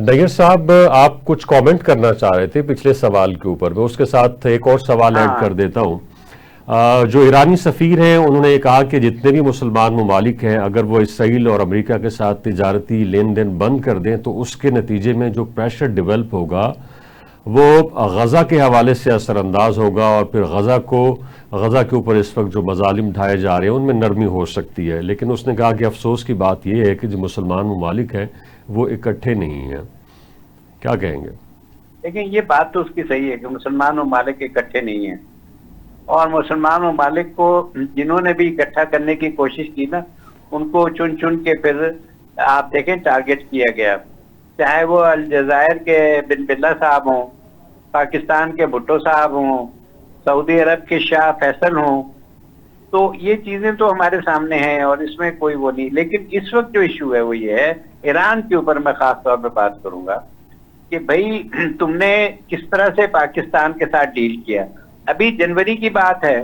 नैयर साहब, आप कुछ कमेंट करना चाह रहे थे पिछले सवाल के ऊपर, मैं उसके साथ एक और सवाल ऐड कर देता हूं। जो ईरानी सफ़ीर हैं उन्होंने ये कहा कि जितने भी मुसलमान ममालिक हैं अगर वो इसराइल और अमेरिका के साथ तिजारती लेन देन बंद कर दें तो उसके नतीजे में जो प्रेशर डेवलप होगा वो गज़ा के हवाले से असरअंदाज होगा और फिर गज़ा के ऊपर इस वक्त जो मजालिम ढाए जा रहे हैं उनमें नरमी हो सकती है। लेकिन उसने कहा कि अफसोस की बात यह है कि जो मुसलमान ममालिक हैं वो इकट्ठे नहीं हैं। क्या कहेंगे? देखिए, ये बात तो उसकी सही है कि मुसलमान ममालिक इकट्ठे नहीं हैं, और मुसलमान ममालिक को जिन्होंने भी इकट्ठा करने की कोशिश की ना, उनको चुन चुन के फिर आप देखें टारगेट किया गया। चाहे वो अलजायर के बिन बिल्ला साहब हों, पाकिस्तान के भुट्टो साहब हों, सऊदी अरब के शाह फैसल हों, तो ये चीजें तो हमारे सामने हैं और इसमें कोई वो नहीं। लेकिन इस वक्त जो इशू है वो ये है, ईरान के ऊपर मैं खास तौर पर बात करूंगा कि भाई तुमने किस तरह से पाकिस्तान के साथ डील किया। अभी जनवरी की बात है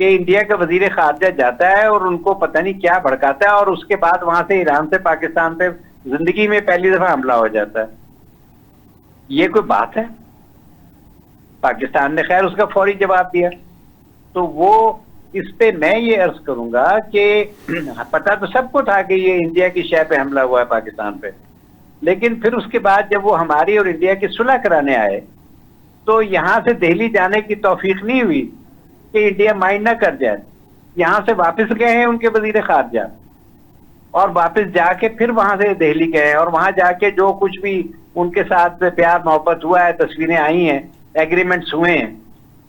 कि इंडिया का वजीर खारजा जाता है और उनको पता नहीं क्या भड़काता है, और उसके बाद वहां से ईरान से पाकिस्तान पे जिंदगी में पहली दफा हमला हो जाता है। ये कोई बात है? पाकिस्तान ने खैर उसका फौरी जवाब दिया। तो वो इस पे मैं ये अर्ज करूंगा कि पता तो सबको था कि ये इंडिया की शय पे हमला हुआ है पाकिस्तान पे, लेकिन फिर उसके बाद जब वो हमारी और इंडिया की सुलह कराने आए तो यहां से दिल्ली जाने की तौफीक नहीं हुई कि इंडिया माइंड ना कर जाए। यहां से वापस गए हैं उनके वजीर खारजा, और वापस जाके फिर वहां से दिल्ली गए और वहां जाके जो कुछ भी उनके साथ प्यार मोहब्बत हुआ है, तस्वीरें आई हैं, एग्रीमेंट्स हुए हैं,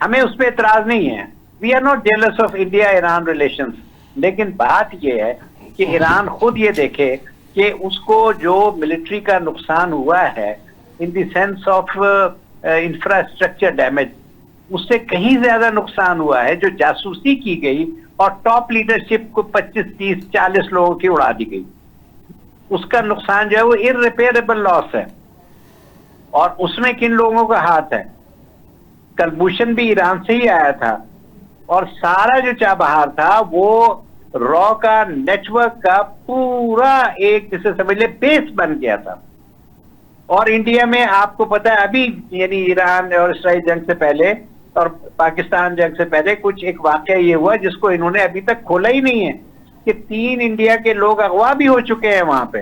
हमें उस पर एतराज नहीं है। We are not jealous of India Iran relations. लेकिन बात यह है कि ईरान खुद ये देखे कि उसको जो मिलिट्री का नुकसान हुआ है in the sense of infrastructure damage, उससे कहीं ज्यादा नुकसान हुआ है जो जासूसी की गई और टॉप लीडरशिप को 25, 30, 40 लोगों की उड़ा दी गई। उसका नुकसान जो है वो इररिपेयरेबल लॉस है, और उसमें किन लोगों का हाथ है? कलभूषण भी ईरान से ही आया था, और सारा जो चाबहार था वो रॉ का नेटवर्क का पूरा एक जिसे समझ ले बेस बन गया था। और इंडिया में आपको पता है अभी यानी ईरान और इसराइल जंग से पहले और पाकिस्तान जंग से पहले कुछ एक वाकया ये हुआ जिसको इन्होंने अभी तक खोला ही नहीं है कि 3 इंडिया के लोग अगवा भी हो चुके हैं वहां पे,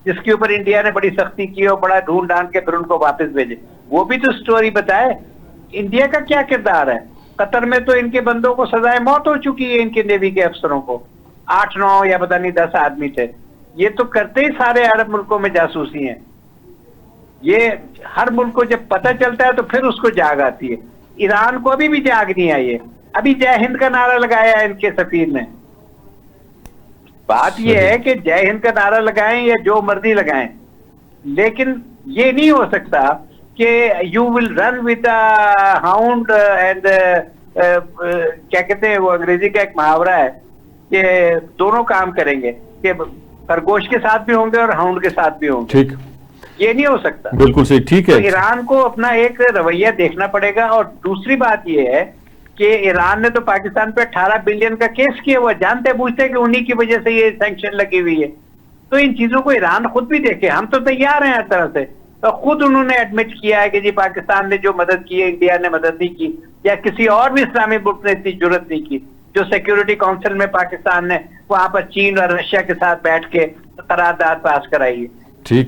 जिसके ऊपर इंडिया ने बड़ी सख्ती की और बड़ा ढूंढ ढांड के फिर उनको वापस भेजे। वो भी तो स्टोरी बताए। इंडिया का क्या किरदार है? कतर में तो इनके बंदों को सजाए मौत हो चुकी है, इनके नेवी के अफसरों को 8, 9 या पता नहीं 10 आदमी थे। ये तो करते ही सारे अरब मुल्कों में जासूसी हैं। ये हर मुल्क को जब पता चलता है तो फिर उसको जाग आती है। ईरान को अभी भी जाग नहीं आई है। अभी जय हिंद का नारा लगाया है इनके सफीर ने। बात यह है कि जय हिंद का नारा लगाएं या जो मर्जी लगाएं, लेकिन ये नहीं हो सकता कि you will run with hound and क्या कहते हैं वो अंग्रेजी का एक मुहावरा है कि दोनों काम करेंगे, कि खरगोश के साथ भी होंगे और हाउंड के साथ भी होंगे। ठीक, ये नहीं हो सकता। बिल्कुल सही, ठीक है। तो ईरान को अपना एक रवैया देखना पड़ेगा। और दूसरी बात यह है कि ईरान ने तो पाकिस्तान पे 18 बिलियन का केस किया हुआ, जानते बूझते कि उन्हीं की वजह से ये सैंक्शन लगी हुई है। तो इन चीजों को ईरान खुद भी देखे। हम तो तैयार हैं हर तरह से। तो खुद उन्होंने एडमिट किया है कि जी पाकिस्तान ने जो मदद की है इंडिया ने मदद नहीं की, या किसी और भी इस्लामी मुल्क ने इतनी जरूरत नहीं की। जो सिक्योरिटी काउंसिल में पाकिस्तान ने वहां पर चीन और रशिया के साथ बैठ के करारदाद पास कराई है। ठीक।